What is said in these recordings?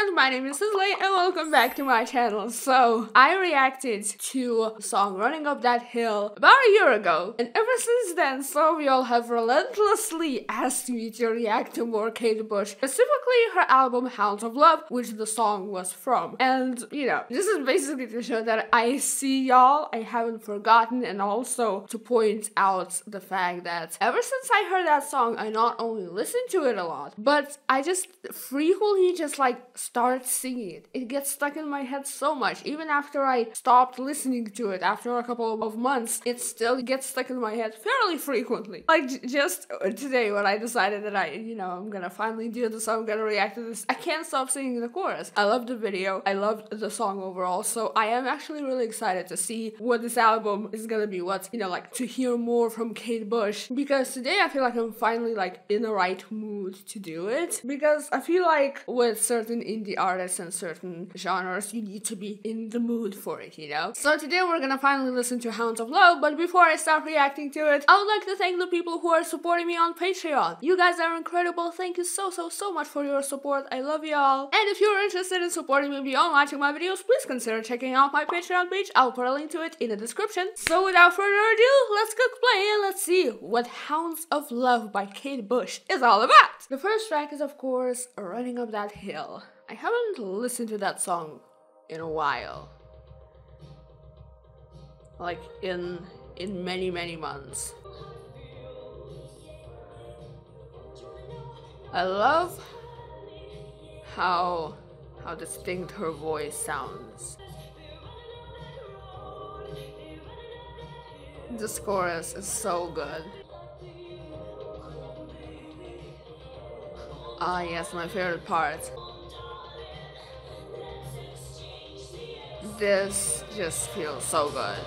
and my name is Sisley and welcome back to my channel. So, I reacted to the song Running Up That Hill about a year ago, and ever since then, some of y'all have relentlessly asked me to react to more Kate Bush, specifically her album Hounds of Love, which the song was from. And, you know, this is basically to show that I see y'all, I haven't forgotten, and also to point out the fact that ever since I heard that song, I not only listened to it a lot, but I just frequently just like start singing it. It gets stuck in my head so much. Even after I stopped listening to it after a couple of months, it still gets stuck in my head fairly frequently. Like just today when I decided that I'm gonna finally do this, I'm gonna react to this, I can't stop singing the chorus. I love the video, I loved the song overall, so I am actually really excited to see what this album is gonna be, to hear more from Kate Bush, because today I feel like I'm finally like in the right mood to do it, because I feel like with certain indie artists and certain genres, you need to be in the mood for it, you know? So today we're gonna finally listen to Hounds of Love, but before I start reacting to it, I would like to thank the people who are supporting me on Patreon. You guys are incredible. Thank you so much for your support. I love y'all. And if you're interested in supporting me beyond watching my videos, please consider checking out my Patreon page. I'll put a link to it in the description. So without further ado, let's click play and let's see what Hounds of Love by Kate Bush is all about. The first track is, of course, Running Up That Hill. I haven't listened to that song in a while. Like in many months. I love how distinct her voice sounds. This chorus is so good. Ah yes, my favorite part. This just feels so good.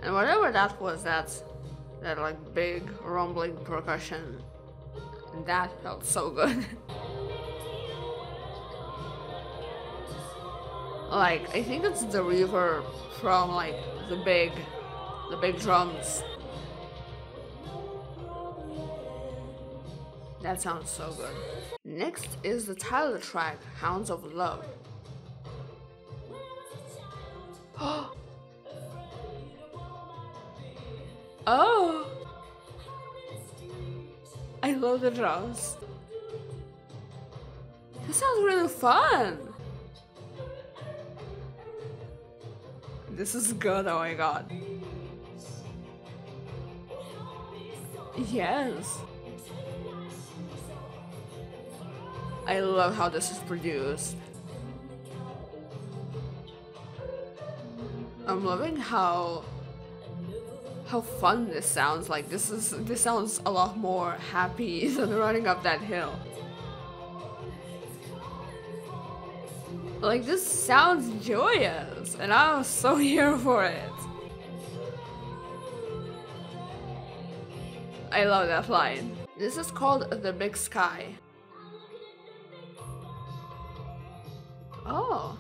And whatever that was, that like big rumbling percussion, that felt so good. Like, I think it's the reverb from like the big drums. That sounds so good. Next is the title track, Hounds of Love. Oh! I love the drums. This sounds really fun. This is good, oh my god. Yes. I love how this is produced. I'm loving how fun this sounds. Like this sounds a lot more happy than Running Up That Hill. Like this sounds joyous and I'm so here for it. I love that line. This is called The Big Sky. Oh.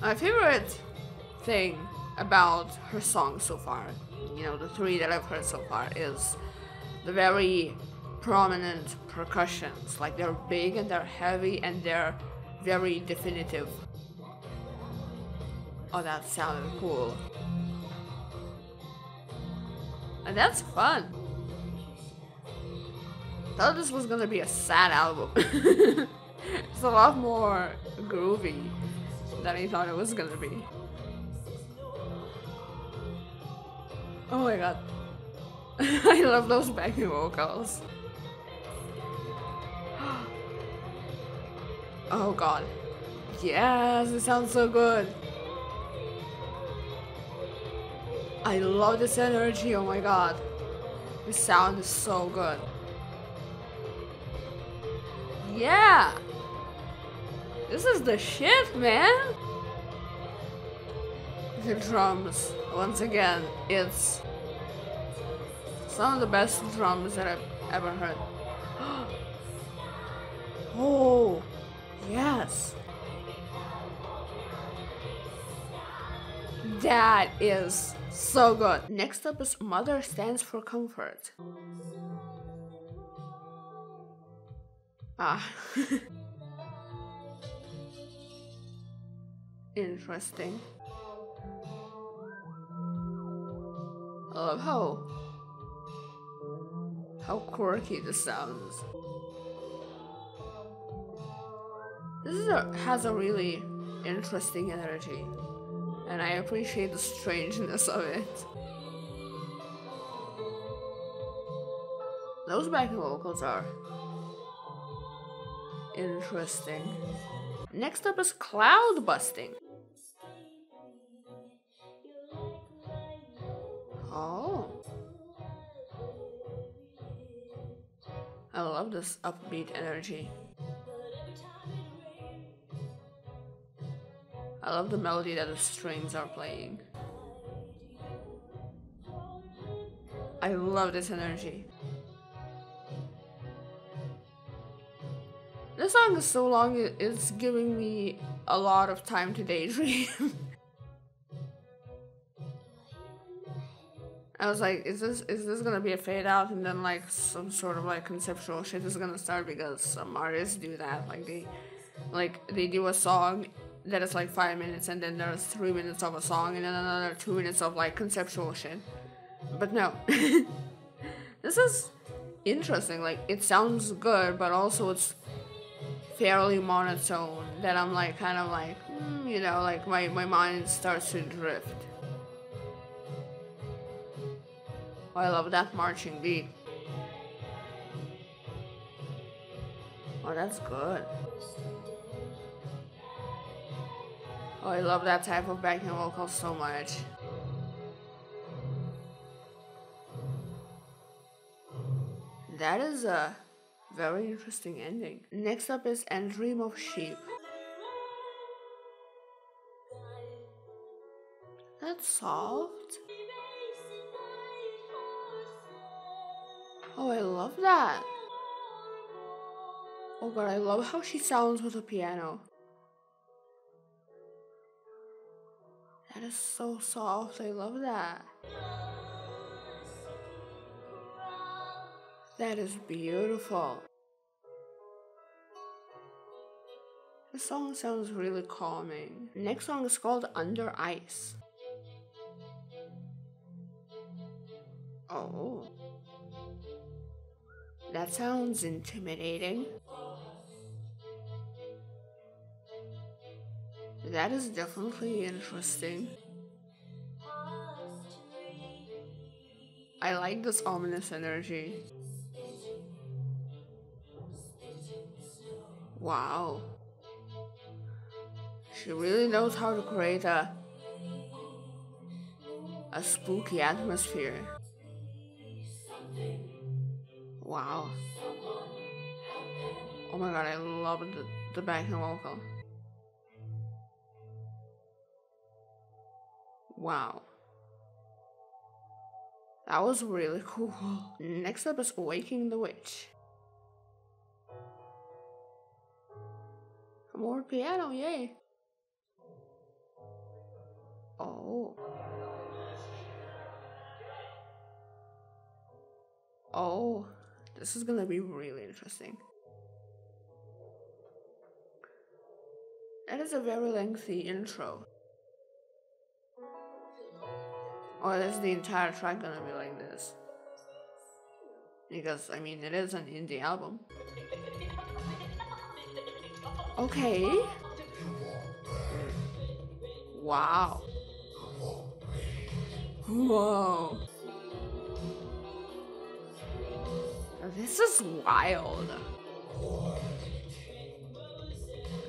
My favorite thing about her songs so far, the three that I've heard so far, is the very prominent percussions. Like they're big and they're heavy and they're very definitive. Oh, that sounded cool. And that's fun. Thought this was gonna be a sad album. It's a lot more groovy than I thought it was gonna be. Oh my god. I love those backing vocals. Oh god. Yes, it sounds so good. I love this energy, oh my god. The sound is so good. Yeah! This is the shit, man! The drums, once again, it's some of the best drums that I've ever heard. Oh, yes! That is so good. Next up is Mother Stands for Comfort. Ah. Interesting. I love how quirky this sounds. Has a really interesting energy, and I appreciate the strangeness of it. Those backing vocals are interesting. Next up is cloud busting. Oh. I love this upbeat energy. I love the melody that the strings are playing. I love this energy. This song is so long, it's giving me a lot of time to daydream. I was like, is this gonna be a fade out and then like some sort of like conceptual shit is gonna start, because some artists do that. They do a song that is like 5 minutes and then there's 3 minutes of a song and then another 2 minutes of like conceptual shit. But no. This is interesting. Like, it sounds good, but also it's fairly monotone that I'm like kind of like, like my mind starts to drift. Oh, I love that marching beat. Oh, that's good. Oh, I love that type of backing vocal so much. That is a very interesting ending. Next up is And Dream of Sheep. That's soft. Oh, I love that. Oh god, I love how she sounds with the piano. That is so soft, I love that. That is beautiful. The song sounds really calming. Next song is called Under Ice. Oh. That sounds intimidating. That is definitely interesting. I like this ominous energy. Wow. She really knows how to create a spooky atmosphere. Wow. Oh my god, I love the backing vocal. Wow. That was really cool. Next up is Waking the Witch. More piano, yay. Oh. Oh. This is gonna be really interesting. That is a very lengthy intro. Or is the entire track gonna be like this? Because, I mean, it is an indie album. Okay. Wow. Whoa. This is wild.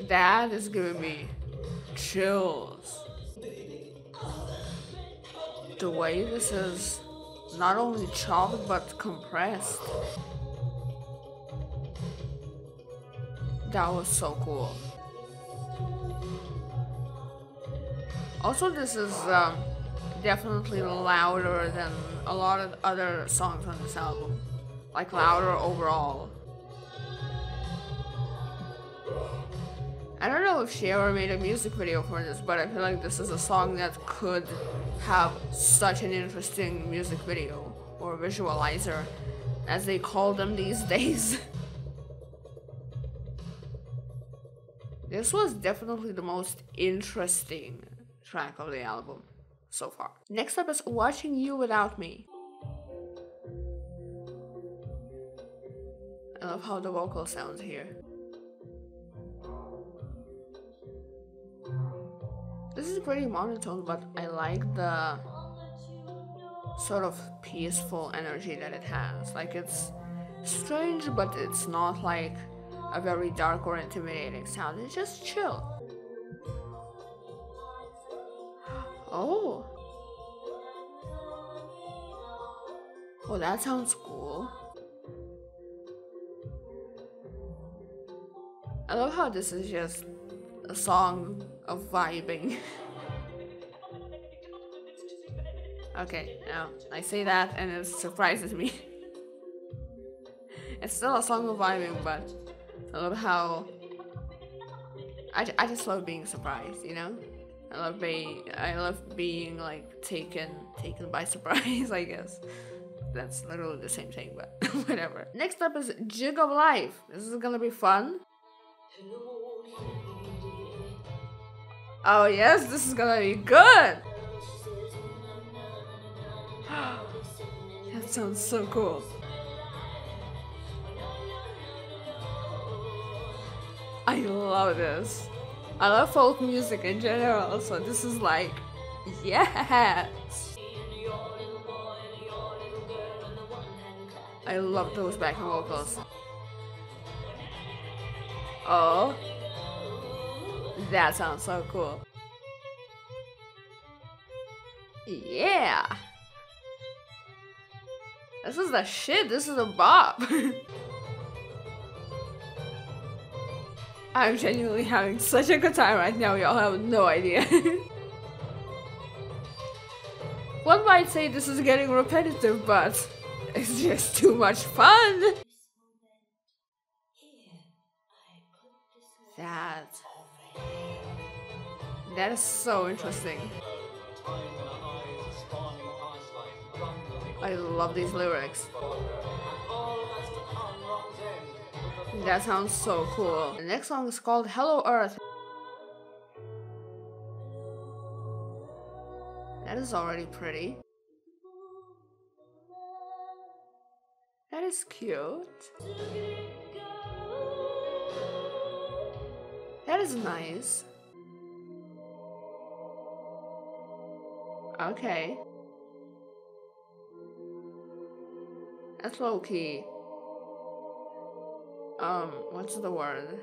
That is giving me chills. The way this is not only chopped but compressed. That was so cool. Also, this is definitely louder than a lot of other songs on this album. Like, louder overall. I don't know if she ever made a music video for this, but I feel like this is a song that could have such an interesting music video, or visualizer, as they call them these days. This was definitely the most interesting track of the album so far. Next up is Watching You Without Me. I love how the vocal sounds here. This is pretty monotone, but I like the sort of peaceful energy that it has. Like, it's strange, but it's not like a very dark or intimidating sound. It's just chill. Oh. Oh, that sounds cool. I love how this is just a song of vibing. Okay, now I say that and it surprises me. It's still a song of vibing, but I love how I just love being surprised, you know? I love being like taken by surprise, I guess. That's literally the same thing, but whatever. Next up is Jig of Life. This is gonna be fun. Oh yes, this is gonna be good! That sounds so cool. I love this. I love folk music in general, so this is like, yes! I love those backing vocals. Oh, that sounds so cool. Yeah! This is the shit, this is a bop! I'm genuinely having such a good time right now, y'all have no idea. One might say this is getting repetitive, but it's just too much fun! That is so interesting. I love these lyrics. That sounds so cool. The next song is called Hello Earth. That is already pretty. That is cute. That is nice. Okay. That's low-key. What's the word?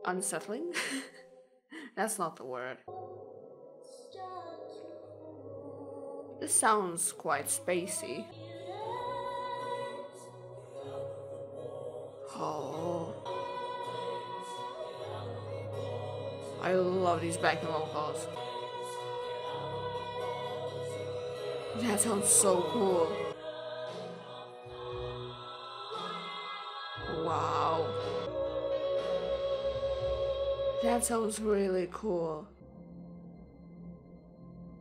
Unsettling? That's not the word. This sounds quite spacey. Oh. I love these backing vocals. That sounds so cool. Wow. That sounds really cool.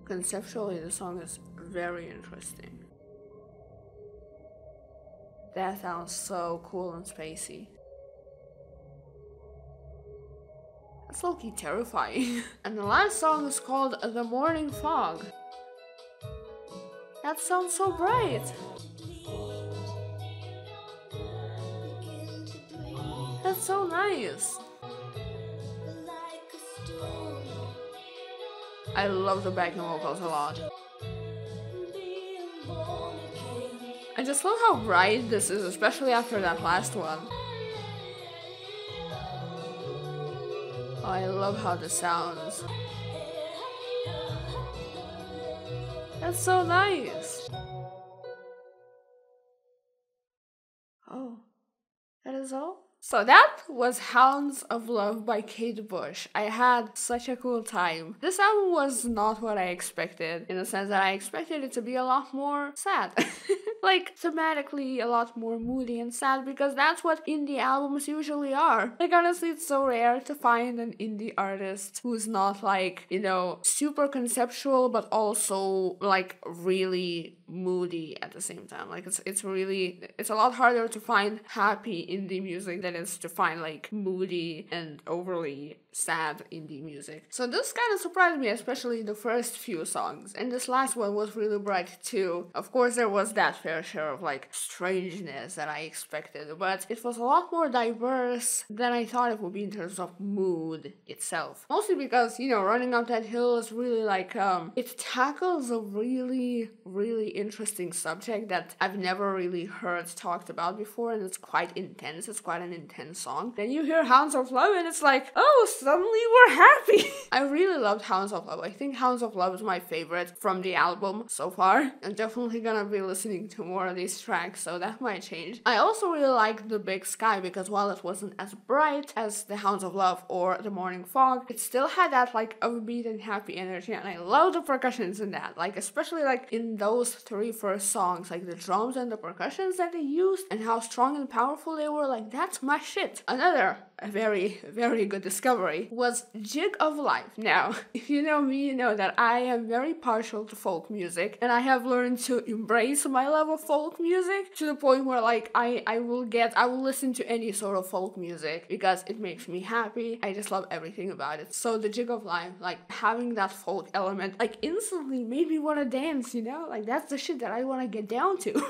Conceptually, the song is very interesting. That sounds so cool and spacey. That's low-key terrifying. And the last song is called The Morning Fog. That sounds so bright. That's so nice. I love the backing vocals a lot. I just love how bright this is, especially after that last one. Oh, I love how this sounds. That's so nice. Oh, that is all? So that was Hounds of Love by Kate Bush. I had such a cool time. This album was not what I expected, in the sense that I expected it to be a lot more sad. Like, thematically a lot more moody and sad, because that's what indie albums usually are. Like, honestly, it's so rare to find an indie artist who's not like, you know, super conceptual, but also like really moody at the same time. Like it's a lot harder to find happy indie music than it's to find like moody and overly sad indie music. So this kind of surprised me, especially the first few songs. And this last one was really bright too. Of course, there was that fair share of like strangeness that I expected, but it was a lot more diverse than I thought it would be in terms of mood itself. Mostly because, you know, Running Up That Hill is really like, it tackles a really, really interesting subject that I've never really heard talked about before, and it's quite intense. It's quite an intense song. Then you hear Hounds of Love, and it's like, oh, suddenly we're happy. I really loved Hounds of Love. I think Hounds of Love is my favorite from the album so far. I'm definitely gonna be listening to more of these tracks, so that might change. I also really liked The Big Sky because while it wasn't as bright as the Hounds of Love or The Morning Fog, it still had that like upbeat and happy energy, and I love the percussions in that. Like especially like in those three first songs, like the drums and the percussions that they used and how strong and powerful they were, like that's my shit. Another very, very good discovery was Jig of Life. Now, if you know me, you know that I am very partial to folk music, and I have learned to embrace my love of folk music to the point where like I will listen to any sort of folk music because it makes me happy. I just love everything about it. So the Jig of Life, like having that folk element, like instantly made me want to dance, you know? Like that's the shit that I want to get down to.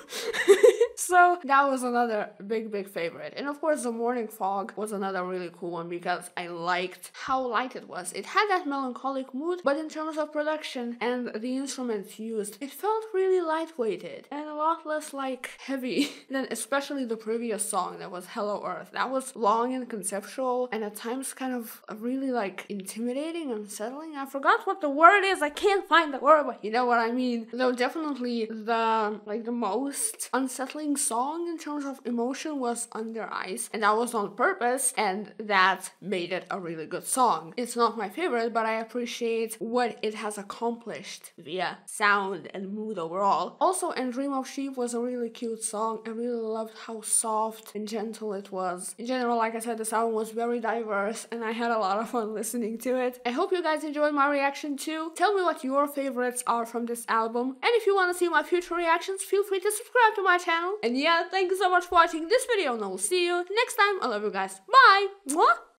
So that was another big favorite. And of course, The Morning Fog was another really cool one because I liked how light it was. It had that melancholic mood, but in terms of production and the instruments used, it felt really lightweighted and a lot less like heavy than especially the previous song that was Hello Earth. That was long and conceptual and at times kind of really like intimidating, unsettling. I forgot what the word is. I can't find the word, but you know what I mean. Though definitely the most unsettling song in terms of emotion was Under Ice, and that was on purpose, and that made it a really good song. It's not my favorite, but I appreciate what it has accomplished via sound and mood overall. Also, And Dream of Sheep was a really cute song. I really loved how soft and gentle it was. In general, like I said, this album was very diverse, and I had a lot of fun listening to it. I hope you guys enjoyed my reaction too. Tell me what your favorites are from this album, and if you want to see my future reactions, feel free to subscribe to my channel. And yeah, thank you so much for watching this video, and I will see you next time. I love you guys. Bye! Mwah!